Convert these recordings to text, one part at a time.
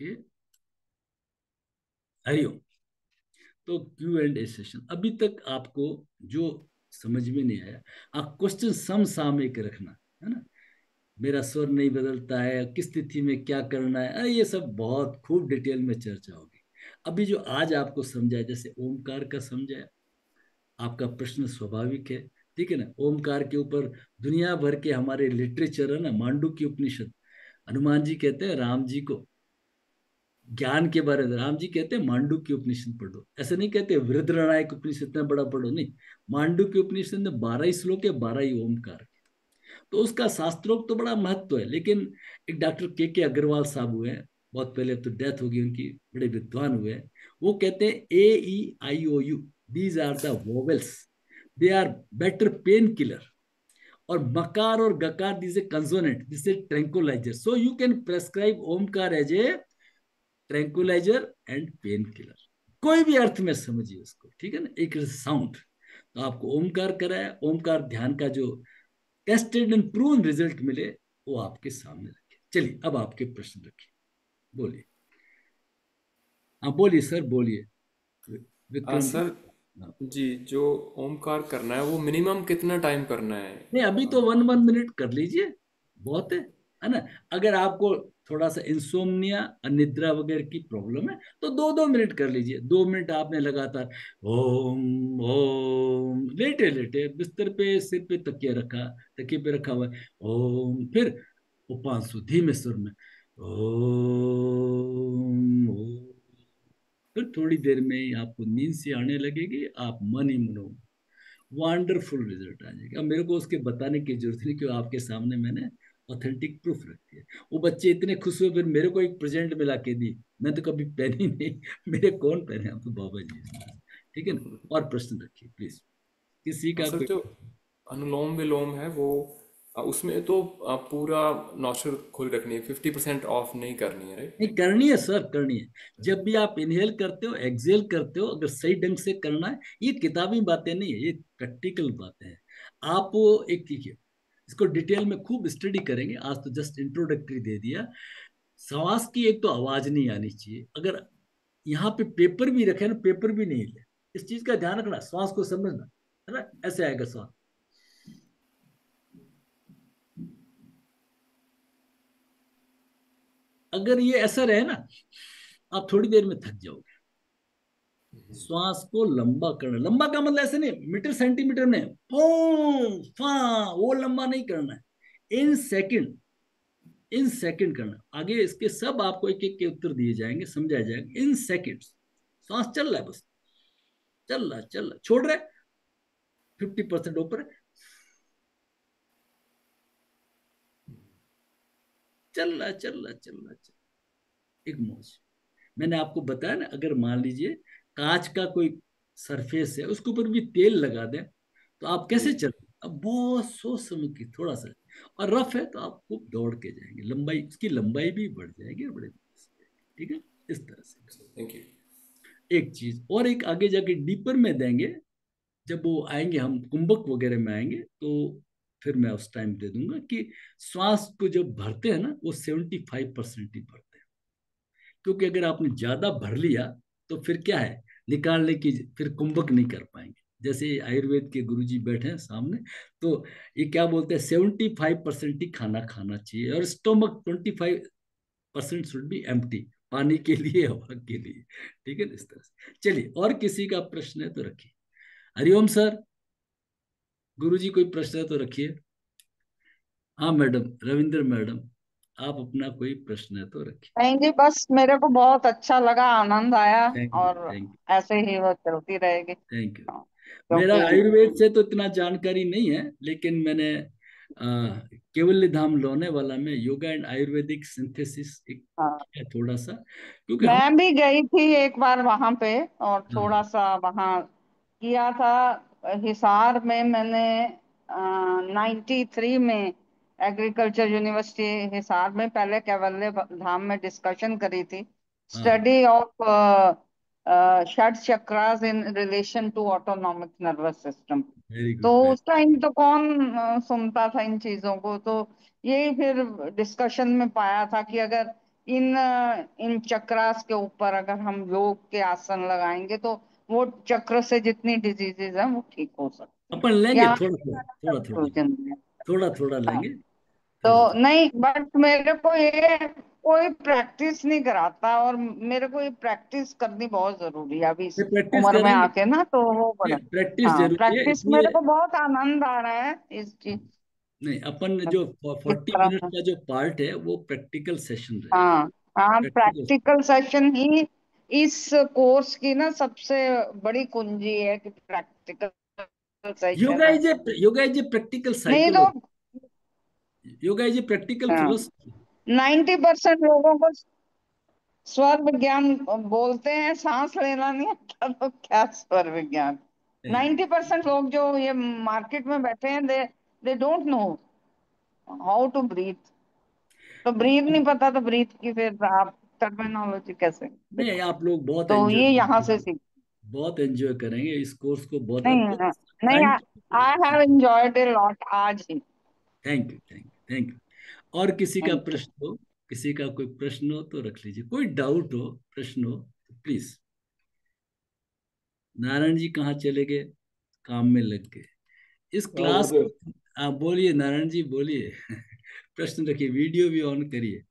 Okay, Hariom. तो Q and A session अभी तक आपको जो समझ में नहीं आया, आप क्वेश्चन समसामयिक रखना, है ना। मेरा स्वर नहीं बदलता है, किस स्थिति में क्या करना है, ये सब बहुत खूब डिटेल में चर्चा होगी। अभी जो आज आपको समझाया, जैसे ओमकार का समझाया, आपका प्रश्न स्वाभाविक है, ठीक है ना। ओमकार के ऊपर दुनिया भर के हमारे लिटरेचर है ना, मांडुक्य उपनिषद, हनुमान जी कहते हैं राम जी को ज्ञान के बारे में, राम जी कहते हैं मांडुक्य उपनिषद पढ़ो, ऐसे नहीं कहते वृद्रनायक उपनिषद इतना बड़ा पढ़ो, नहीं। मांडुक्य उपनिषद में 12 ही श्लोक है, 12 ही ओमकार। तो उसका शास्त्रोक्त तो बड़ा महत्व है, लेकिन एक डॉक्टर के अग्रवाल साहब हुए हैं, बहुत पहले, अब तो डेथ होगी उनकी, बड़े विद्वान हुए हैं। वो कहते हैं AEIOU, these are the vowels, they are better pain killer. और मकार और गकार, this a consonant, this a tranquilliser, so you can prescribe ओमकार as a tranquilliser and pain killer. कोई भी अर्थ में समझिए उसको, ठीक है ना, एक साउंड। तो आपको ओमकार कराया, ओमकार ध्यान का जो टेस्टेड एंड प्रूवन रिजल्ट मिले, वो आपके सामने रखे। चलिए अब आपके प्रश्न रखिए, बोलिए। हाँ बोलिए सर, बोलिए विक्रम जी। सर हाँ। जी, जो ओमकार करना है वो मिनिमम कितना टाइम करना है? नहीं, अभी तो 1 1 मिनट कर लीजिए, बहुत है ना। अगर आपको थोड़ा सा इंसोम्निया, अनिद्रा वगैरह की प्रॉब्लम है, तो 2 2 मिनट कर लीजिए। 2 मिनट आपने लगातार ओम ओम, लेटे लेटे बिस्तर पे, सिर पे तकिया रखा, तकिए पे रखा हुआ है, ओम, फिर उपांशु धीमे सुर में ओम ओम। फिर थोड़ी देर में ही आपको नींद से आने लगेगी, आप मन ही मनो, वंडरफुल रिजल्ट आ जाएगा। अब मेरे को उसके बताने की जरूरत नहीं, क्यों आपके सामने मैंने ऑथेंटिक प्रूफ रख दिया। वो बच्चे इतने खुश हुए, फिर मेरे को एक प्रेजेंट मिला के दी, मैं तो कभी पहनी नहीं। मेरे कौन पहने, हम तो बाबा जी हैं। ठीक है ना। और प्रश्न रखिए प्लीज, किसी का सर कोई। जो अनुलोम विलोम है वो उसमें तो पूरा नॉस्ट्रल खुली रखनी है, 50% ऑफ नहीं करनी है, राइट? नहीं, करनी है सर, करनी है। जब भी आप इनहेल करते हो, एक्सेल करते हो, अगर सही ढंग से करना है, ये किताबी बातें नहीं है, ये प्रैक्टिकल बातें हैं। आप वो एक कीजिए, इसको डिटेल में खूब स्टडी करेंगे, आज तो जस्ट इंट्रोडक्टरी दे दिया। श्वास की एक तो आवाज नहीं आनी चाहिए, अगर यहाँ पे पेपर भी रखे ना, पेपर भी नहीं ले, इस चीज का ध्यान रखना, श्वास को समझना, है ना, ऐसे आएगा श्वास। अगर ये ऐसा रहे ना, आप थोड़ी देर में थक जाओगे। श्वास को लंबा करना, लंबा का मतलब ऐसे नहीं मीटर सेंटीमीटर में फू फा, वो लंबा नहीं करना है, इन सेकंड, इन सेकंड करना। आगे इसके सब आपको एक एक के उत्तर दिए जाएंगे, समझाया जाएगा, इन सेकंड। श्वास चल रहा है, बस चल रहा, चल रहा, छोड़ रहे, 50% ऊपर है, चल रहा, चल रहा, चल रहा, चल रहा। एक मौज, मैंने आपको बताया ना, अगर मान लीजिए कांच का कोई सरफेस है, उसके ऊपर भी तेल लगा दें, तो आप कैसे जी। चल, अब बहुत सोच समझ के थोड़ा सा, और रफ है तो आप खूब दौड़ के जाएंगे, लंबाई, उसकी लंबाई भी बढ़ जाएगी और बड़े मजे से जाएंगे। ठीक है, इस तरह से। Thank you. एक चीज और, एक आगे जाके डीपर में देंगे, जब वो आएंगे, हम कुंभक वगैरह में आएंगे, तो फिर मैं उस टाइम दे दूंगा कि श्वास को जब भरते हैं ना, वो 75% ही भरते हैं। क्योंकि अगर आपने ज्यादा भर लिया, तो फिर क्या है, निकालने की फिर कुंभक नहीं कर पाएंगे। जैसे आयुर्वेद के गुरुजी बैठे हैं सामने, तो ये क्या बोलते हैं, 75% ही खाना खाना चाहिए, और स्टोमक 25% शुड बी एम्प्टी, पानी के लिए, हवा के लिए। ठीक है ना, इस तरह से। चलिए, और किसी का प्रश्न है तो रखिए। हरिओम सर, गुरुजी कोई प्रश्न है तो रखिए। हाँ मैडम, रविंद्र मैडम, आप अपना कोई प्रश्न है तो रखिए। नहीं जी, बस मेरे को बहुत अच्छा लगा, आनंद आया। थैंक यू, और थैंक यू, ऐसे ही वो चलती रहेगी। Thank you. मेरा क्योंकि आयुर्वेद से तो इतना जानकारी नहीं है, लेकिन मैंने केवल्य धाम लोनावाला में योगा एंड आयुर्वेदिक सिंथेसिस एक हाँ, किया थोड़ा सा, क्योंकि हम। मैं भी गई थी एक बार वहां पे, और हाँ, थोड़ा सा वहां किया था। हिसार में मैंने 93 में एग्रीकल्चर यूनिवर्सिटी हिसार में पहले कैवल्य धाम में डिस्कशन करी थी, हाँ, स्टडी ऑफ षट chakras in relation to autonomic nervous system. Very तो गुड, वेरी। उस टाइम तो कौन सुनता था इन चीजों को। तो यही फिर डिस्कशन में पाया था कि अगर इन इन चक्रास के ऊपर अगर हम योग के आसन लगाएंगे तो वो चक्र से जितनी डिजीजेज हैं वो ठीक हो सकती हैं। अपन लेंगे यहाँ थोड़ा पे थोड़ा सारा थोड़ा थोड़ा, कंक्लूजन है। थोड़ा थोड़ा हाँ, लेंगे, तो थोड़ा थोड़ा। नहीं, बट मेरे को ये कोई प्रैक्टिस नहीं कराता, और मेरे को ये प्रैक्टिस करनी बहुत जरूरी है अभी इस ये प्रैक्टिस उम्र में करेंगे, आके ना, तो वो बड़ा। प्रैक्टिस हाँ, जरूरी है प्रैक्टिस इसलिए। मेरे को बहुत आनंद आ रहा है इस चीज नहीं, अपन जो इस 40 मिनट तरह। का जो पार्ट है वो प्रैक्टिकल सेशन रहेगा। हाँ हाँ, प्रैक्टिकल। प्रैक्टिकल सेशन ही इस कोर्स की ना सबसे बड़ी कुंजी है, कि प्रैक्टिकल सेशन योगा है। Is a yoga is a practical नहीं तो psychology. Yoga is a practical हाँ, फिलोसफी। 90% लोगों को स्वर विज्ञान बोलते हैं, सांस लेना नहीं आता, तो क्या स्वर विज्ञान। 90% लोग जो ये मार्केट में बैठे हैं, they don't know how to breathe. तो ब्रीथ नहीं पता तो ब्रीथ की फिर आप टर्मिनोलॉजी कैसे नहीं, देखो। आप लोग बहुत तो एंजॉय ये यहाँ से करेंगे, सीख। बहुत एंजॉय करेंगे इस कोर्स को, बहुत नहीं अब नहीं, time. I have enjoyed a lot आज ही। Thank you, thank you, thank you. और किसी का थैंक यू। प्रश्न हो, किसी का कोई प्रश्न हो तो रख लीजिए, कोई डाउट हो, प्रश्न हो तो प्लीज। नारायण जी कहाँ चले गए? काम में लग गए इस हाँ क्लास गुरुदेव। को। आप बोलिए नारायण जी, बोलिए। प्रश्न रखिए, वीडियो भी ऑन करिए।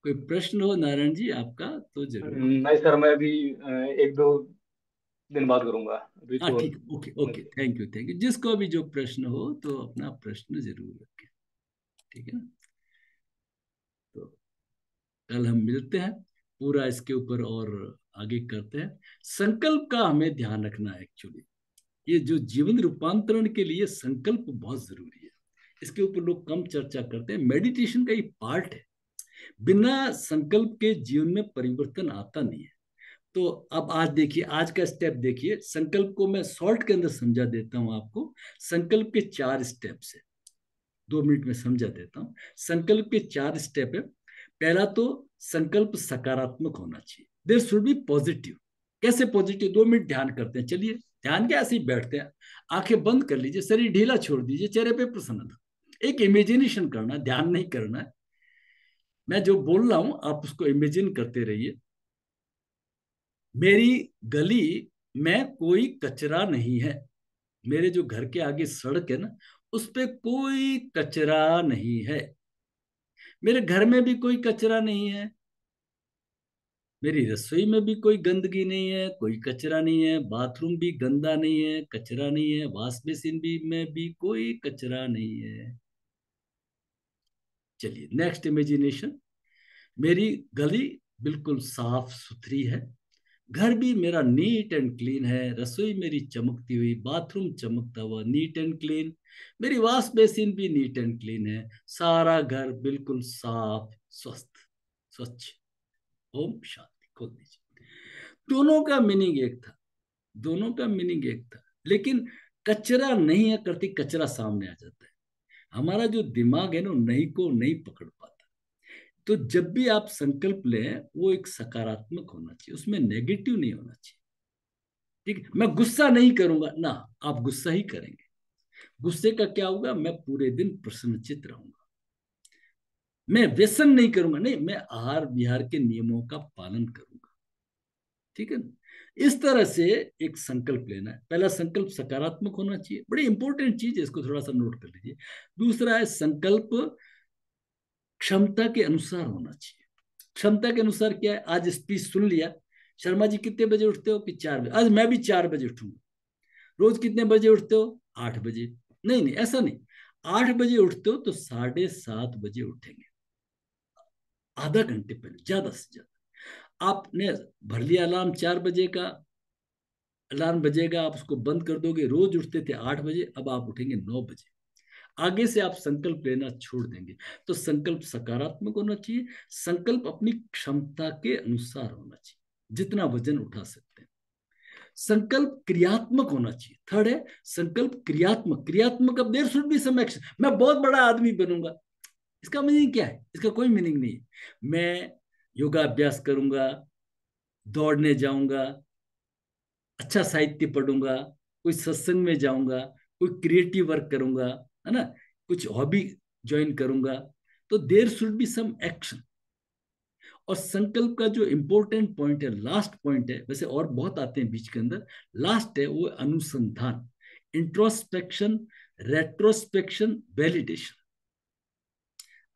कोई प्रश्न हो नारायण जी आपका तो जरूर। नहीं सर, मैं अभी एक दो दिन बाद करूंगा, अभी हाँ तो ठीक, ओके ओके, नहीं। Thank you, thank you. जिसको भी जो प्रश्न हो तो अपना प्रश्न जरूर रखें, ठीक है ना? तो कल हम मिलते हैं, पूरा इसके ऊपर और आगे करते हैं। संकल्प का हमें ध्यान रखना है एक्चुअली। ये जो जीवन रूपांतरण के लिए संकल्प बहुत जरूरी है, इसके ऊपर लोग कम चर्चा करते हैं। मेडिटेशन का ये पार्ट है, बिना संकल्प के जीवन में परिवर्तन आता नहीं है। तो अब आज देखिए, आज का स्टेप देखिए। संकल्प को मैं शॉर्ट के अंदर समझा देता हूं आपको। संकल्प के 4 स्टेप्स है, 2 मिनट में समझा देता हूं। संकल्प के 4 स्टेप है। पहला तो संकल्प सकारात्मक होना चाहिए, देर शुड बी पॉजिटिव। कैसे पॉजिटिव? 2 मिनट ध्यान करते हैं, चलिए। ध्यान क्या, ऐसे ही बैठते हैं, आंखें बंद कर लीजिए, शरीर ढीला छोड़ दीजिए, चेहरे पे प्रसन्नता। एक इमेजिनेशन करना, ध्यान नहीं करना है। मैं जो बोल रहा हूं आप उसको इमेजिन करते रहिए। मेरी गली में कोई कचरा नहीं है। मेरे जो घर के आगे सड़क है ना, उस पे कोई कचरा नहीं है। मेरे घर में भी कोई कचरा नहीं है। मेरी रसोई में भी कोई गंदगी नहीं है, कोई कचरा नहीं है। बाथरूम भी गंदा नहीं है, कचरा नहीं है। वॉश बेसिन भी में भी कोई कचरा नहीं है। चलिए नेक्स्ट इमेजिनेशन। मेरी गली बिल्कुल साफ सुथरी है। घर भी मेरा नीट एंड क्लीन है। रसोई मेरी चमकती हुई, बाथरूम चमकता हुआ नीट एंड क्लीन। मेरी वॉश बेसिन भी नीट एंड क्लीन है। सारा घर बिल्कुल साफ, स्वस्थ, स्वच्छ। ओम शांति। खोल दीजिए। दोनों का मीनिंग एक था, दोनों का मीनिंग एक था, लेकिन कचरा नहीं है करती कचरा सामने आ जाता है। हमारा जो दिमाग है ना, नहीं को नहीं पकड़ पाता। तो जब भी आप संकल्प लें, वो एक सकारात्मक होना चाहिए, उसमें नेगेटिव नहीं होना चाहिए। ठीक है, मैं गुस्सा नहीं करूंगा ना, आप गुस्सा ही करेंगे। गुस्से का क्या होगा? मैं पूरे दिन प्रसन्नचित्त रहूंगा। मैं व्यसन नहीं करूंगा, नहीं, मैं आहार विहार के नियमों का पालन करूंगा। ठीक है ना? इस तरह से एक संकल्प लेना है। पहला संकल्प सकारात्मक होना चाहिए, बड़ी इंपॉर्टेंट चीज है, इसको थोड़ा सा नोट कर लीजिए। दूसरा है संकल्प क्षमता के अनुसार होना चाहिए। क्षमता के अनुसार क्या है? आज स्पीच सुन लिया, शर्मा जी कितने बजे उठते हो? कि 4 बजे। आज मैं भी 4 बजे उठूंगा। रोज कितने बजे उठते हो? 8 बजे। नहीं नहीं, ऐसा नहीं। 8 बजे उठते हो तो 7:30 बजे उठेंगे, आधा घंटे पहले, ज्यादा से ज्यादा। आपने भर लिया अलार्म 4 बजे का, अलार्म बजेगा, आप उसको बंद कर दोगे। रोज उठते थे 8 बजे, अब आप उठेंगे 9 बजे। आगे से आप संकल्प लेना छोड़ देंगे। तो संकल्प सकारात्मक होना चाहिए। संकल्प अपनी क्षमता के अनुसार होना चाहिए, जितना वजन उठा सकते हैं। संकल्प क्रियात्मक होना चाहिए। थर्ड है संकल्प क्रियात्मक। क्रियात्मक, अब there should be some action. मैं बहुत बड़ा आदमी बनूंगा, इसका मीनिंग क्या है? इसका कोई मीनिंग नहीं है। मैं योगा अभ्यास करूंगा, दौड़ने जाऊंगा, अच्छा साहित्य पढ़ूंगा, कोई सत्संग में जाऊंगा, कोई क्रिएटिव वर्क करूंगा, है ना, कुछ हॉबी ज्वाइन करूंगा, तो there should be some action. और संकल्प का जो इंपॉर्टेंट पॉइंट है, लास्ट पॉइंट है, वैसे और बहुत आते हैं बीच के अंदर, लास्ट है वो अनुसंधान, इंट्रोस्पेक्शन, रेट्रोस्पेक्शन, वैलिडेशन।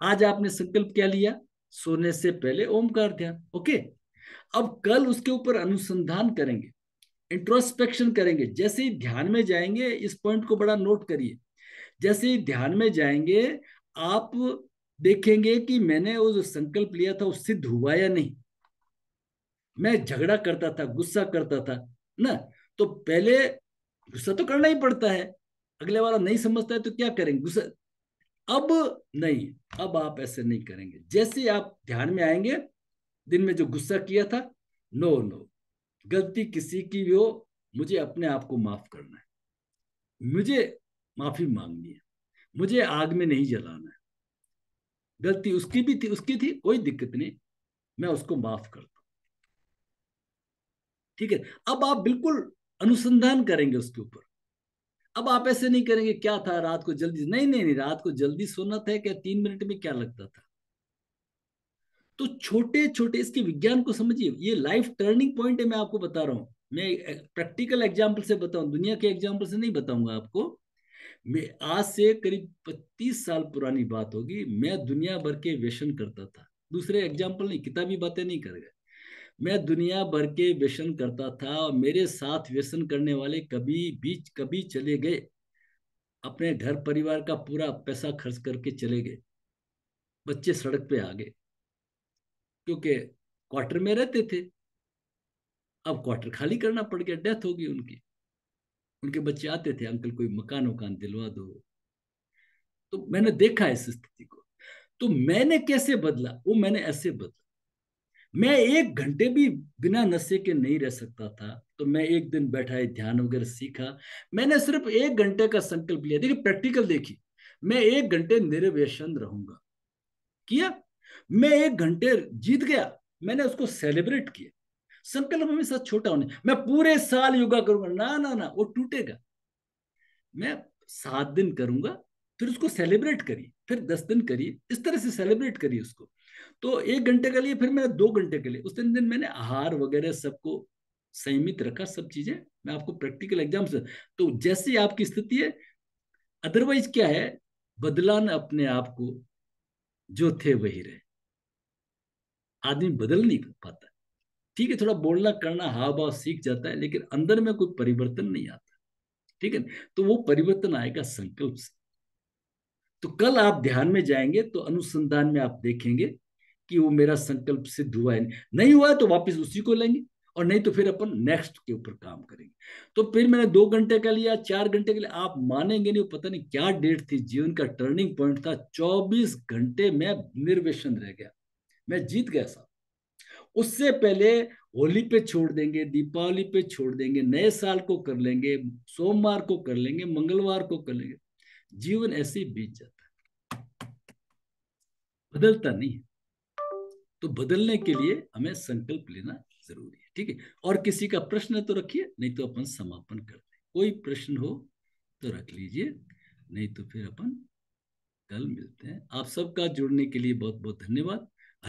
आज आपने संकल्प क्या लिया? सोने से पहले ओमकार ध्यान, ओके। अब कल उसके ऊपर अनुसंधान करेंगे, इंट्रोस्पेक्शन करेंगे। जैसे ही ध्यान में जाएंगे, इस पॉइंट को बड़ा नोट करिए, जैसे ही ध्यान में जाएंगे आप देखेंगे कि मैंने वो जो संकल्प लिया था वो सिद्ध हुआ या नहीं। मैं झगड़ा करता था, गुस्सा करता था ना, तो पहले गुस्सा तो करना ही पड़ता है, अगले वाला नहीं समझता है तो क्या करेंगे, गुस्सा। अब नहीं, अब आप ऐसे नहीं करेंगे। जैसे आप ध्यान में आएंगे, दिन में जो गुस्सा किया था, नो नो, गलती किसी की भी हो, मुझे अपने आप को माफ करना है, मुझे माफी मांगनी है, मुझे आग में नहीं जलाना है। गलती उसकी भी थी, उसकी थी, कोई दिक्कत नहीं, मैं उसको माफ करता हूं। ठीक है, अब आप बिल्कुल अनुसंधान करेंगे उसके ऊपर। अब आप ऐसे नहीं करेंगे क्या था रात को जल्दी, नहीं नहीं नहीं, रात को जल्दी सोना था क्या, 3 मिनट में क्या लगता था। तो छोटे छोटे इसके विज्ञान को समझिए, ये लाइफ टर्निंग पॉइंट है, मैं आपको बता रहा हूं। मैं प्रैक्टिकल एग्जाम्पल से बताऊं, दुनिया के एग्जाम्पल से नहीं बताऊंगा आपको। मैं आज से करीब 25 साल पुरानी बात होगी, मैं दुनिया भर के व्यसन करता था। दूसरे एग्जाम्पल नहीं, किताबी बातें नहीं कर गए, मैं दुनिया भर के व्यसन करता था, और मेरे साथ व्यसन करने वाले कभी बीच कभी चले गए, अपने घर परिवार का पूरा पैसा खर्च करके चले गए, बच्चे सड़क पे आ गए, क्योंकि क्वार्टर में रहते थे, अब क्वार्टर खाली करना पड़ गया, डेथ हो गई उनकी। उनके बच्चे आते थे, अंकल कोई मकान वकान दिलवा दो। तो मैंने देखा इस स्थिति को, तो मैंने कैसे बदला, वो मैंने ऐसे बदला। मैं 1 घंटे भी बिना नशे के नहीं रह सकता था, तो मैं एक दिन बैठा है, ध्यान वगैरह सीखा। मैंने सिर्फ 1 घंटे का संकल्प लिया, देखिए प्रैक्टिकल देखिए, मैं 1 घंटे निर्व्यसन रहूंगा, किया। मैं 1 घंटे जीत गया, मैंने उसको सेलिब्रेट किया। संकल्प हमेशा छोटा होने, मैं पूरे साल योगा करूंगा, ना ना ना, वो टूटेगा। मैं 7 दिन करूंगा, फिर उसको सेलिब्रेट करिए, फिर 10 दिन करिए, इस तरह से सेलिब्रेट करिए उसको। तो 1 घंटे के लिए, फिर मैंने 2 घंटे के लिए, उस दिन मैंने आहार वगैरह सबको संयमित रखा, सब चीजें। मैं आपको प्रैक्टिकल एग्जाम से, तो जैसी आपकी स्थिति है, अदरवाइज क्या है, बदला न अपने आप को, जो थे वही रहे। आदमी बदल नहीं पाता, ठीक है, थोड़ा बोलना करना हाव भाव सीख जाता है, लेकिन अंदर में कोई परिवर्तन नहीं आता। ठीक है, तो वो परिवर्तन आएगा संकल्प से। तो कल आप ध्यान में जाएंगे तो अनुसंधान में आप देखेंगे कि वो मेरा संकल्प सिद्ध हुआ है, नहीं हुआ है तो वापस उसी को लेंगे, और नहीं तो फिर अपन नेक्स्ट के ऊपर काम करेंगे। तो फिर मैंने 2 घंटे का लिया, 4 घंटे के लिए, आप मानेंगे नहीं, पता नहीं क्या डेट थी, जीवन का टर्निंग पॉइंट था, 24 घंटे में निर्व्यसन रह गया, मैं जीत गया साहब। उससे पहले होली पे छोड़ देंगे, दीपावली पे छोड़ देंगे, नए साल को कर लेंगे, सोमवार को कर लेंगे, मंगलवार को कर लेंगे, जीवन ऐसे ही बीत जाता है, बदलता नहीं है। तो बदलने के लिए हमें संकल्प लेना जरूरी है। ठीक है, और किसी का प्रश्न है तो रखिए, नहीं तो अपन समापन करते हैं। कोई प्रश्न हो तो रख लीजिए, नहीं तो फिर अपन कल मिलते हैं। आप सबका जुड़ने के लिए बहुत बहुत धन्यवाद।